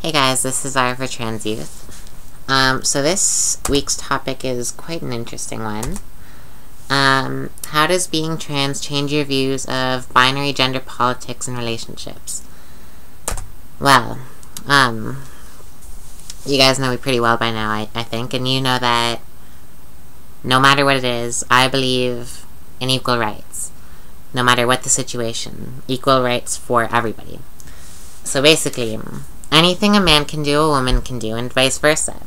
Hey guys, this is Zara for Trans Youth. So this week's topic is quite an interesting one. How does being trans change your views of binary gender politics and relationships? Well, you guys know me pretty well by now, I think, and you know that no matter what it is, I believe in equal rights. No matter what the situation, equal rights for everybody. So basically, anything a man can do, a woman can do, and vice versa.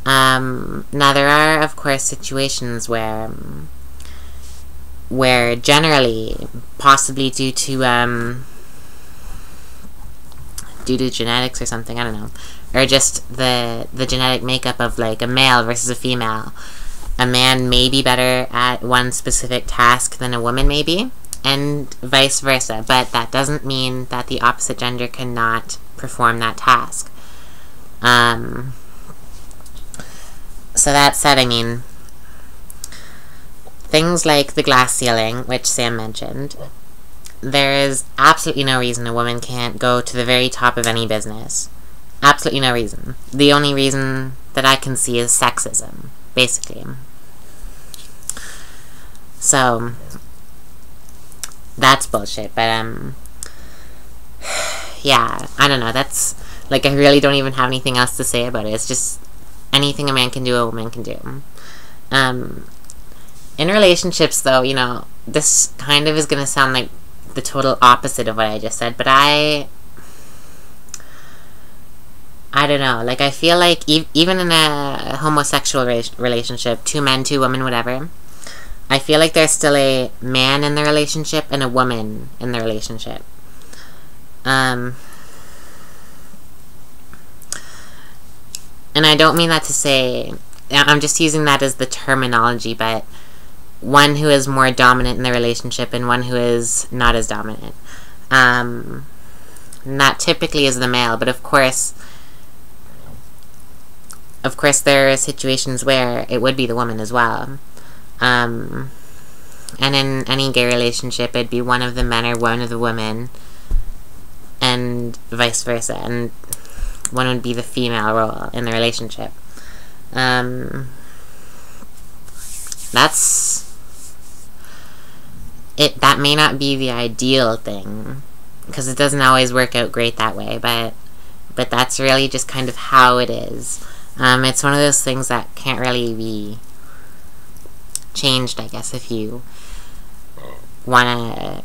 Now there are, of course, situations where generally, possibly due to genetics or something, I don't know, or just the genetic makeup of like a male versus a female, a man may be better at one specific task than a woman may be, and vice versa, but that doesn't mean that the opposite gender cannot perform that task. So that said, I mean, things like the glass ceiling, which Sam mentioned, there is absolutely no reason a woman can't go to the very top of any business. Absolutely no reason. The only reason that I can see is sexism, basically. So, that's bullshit, but, yeah, I don't know, that's, like, I really don't even have anything else to say about it. It's just, anything a man can do, a woman can do. In relationships, though, you know, this kind of is gonna sound like the total opposite of what I just said, but I don't know, like, I feel like even in a homosexual relationship, two men, two women, whatever, I feel like there's still a man in the relationship and a woman in the relationship. And I don't mean that to say, I'm just using that as the terminology, but one who is more dominant in the relationship and one who is not as dominant. And that typically is the male, but of course there are situations where it would be the woman as well. And in any gay relationship, it'd be one of the men or one of the women, and vice versa, and one would be the female role in the relationship. That's it. That may not be the ideal thing, because it doesn't always work out great that way, but that's really just kind of how it is. It's one of those things that can't really be changed, I guess, if you wanna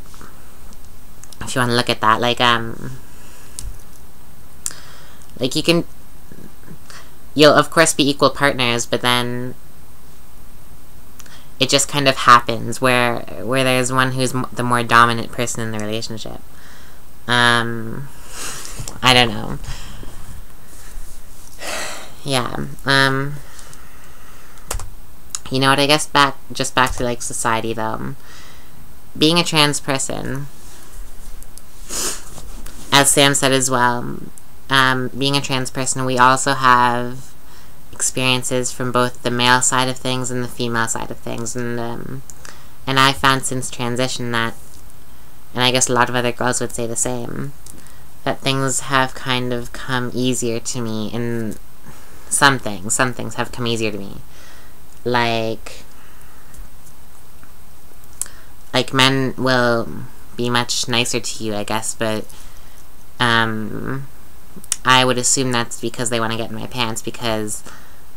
look at that, like you'll of course be equal partners, but then it just kind of happens where there's one who's the more dominant person in the relationship. I don't know. Yeah, you know what, I guess back to, like, society, though. Being a trans person, as Sam said as well, being a trans person, we also have experiences from both the male side of things and the female side of things, and I found since transition that, and I guess a lot of other girls would say the same, that things have kind of come easier to me in some things have come easier to me. Like men will be much nicer to you, I guess, but I would assume that's because they want to get in my pants, because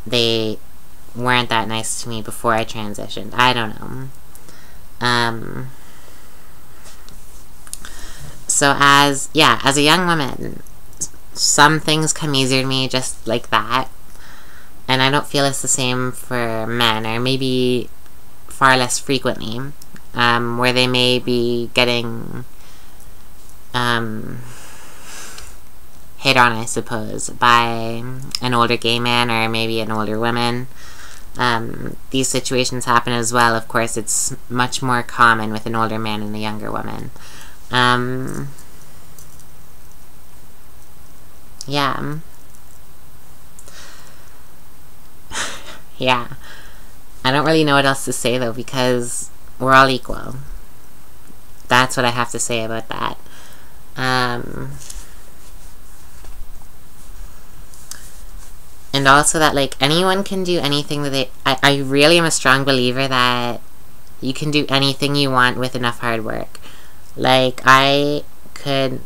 they weren't that nice to me before I transitioned. I don't know. So as a young woman, some things come easier to me just like that, and I don't feel it's the same for men, or maybe far less frequently, where they may be getting hit on, I suppose, by an older gay man or maybe an older woman. These situations happen as well. Of course, it's much more common with an older man and a younger woman. Yeah. Yeah. I don't really know what else to say, though, because we're all equal. That's what I have to say about that. and also that, like, anyone can do anything that I really am a strong believer that you can do anything you want with enough hard work. Like, I could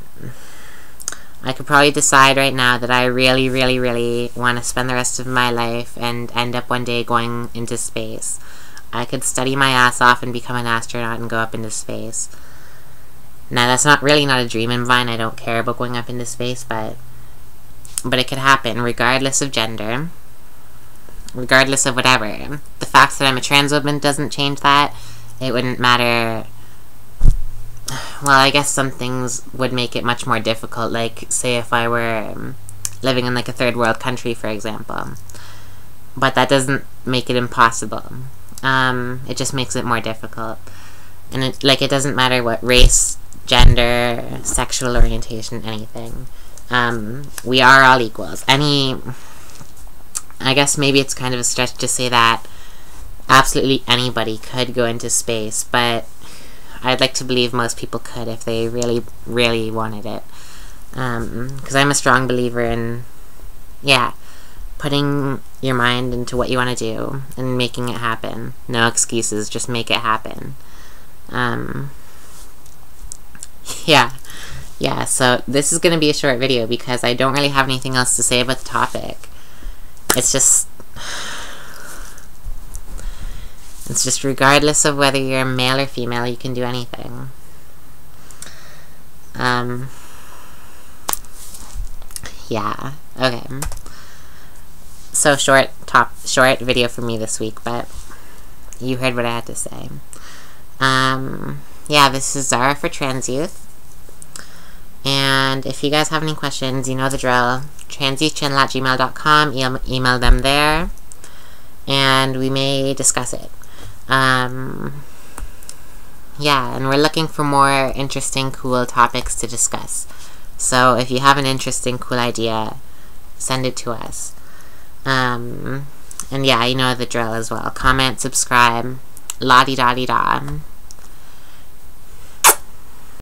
probably decide right now that I really, really, really want to spend the rest of my life and end up one day going into space. I could study my ass off and become an astronaut and go up into space. Now, that's not a dream of mine. I don't care about going up into space, but it could happen, regardless of gender, regardless of whatever. The fact that I'm a trans woman doesn't change that. It wouldn't matter. Well, I guess some things would make it much more difficult, like, say if I were living in, like, a third world country, for example. But that doesn't make it impossible. It just makes it more difficult. And it doesn't matter what race, gender, sexual orientation, anything. We are all equals. I guess maybe it's kind of a stretch to say that absolutely anybody could go into space, but I'd like to believe most people could if they really, really wanted it. Because I'm a strong believer in, putting your mind into what you want to do and making it happen. No excuses, just make it happen. Yeah, so this is going to be a short video because I don't really have anything else to say about the topic. It's just regardless of whether you're male or female, you can do anything. Yeah, okay. So short video for me this week, but you heard what I had to say. Yeah, this is Zara for Trans Youth. And if you guys have any questions, you know the drill. transyouthchannel@gmail.com. Email them there, and we may discuss it. Yeah, and we're looking for more interesting, cool topics to discuss. So if you have an interesting, cool idea, send it to us. And yeah, you know the drill as well. Comment, subscribe, la-di-da-di-da.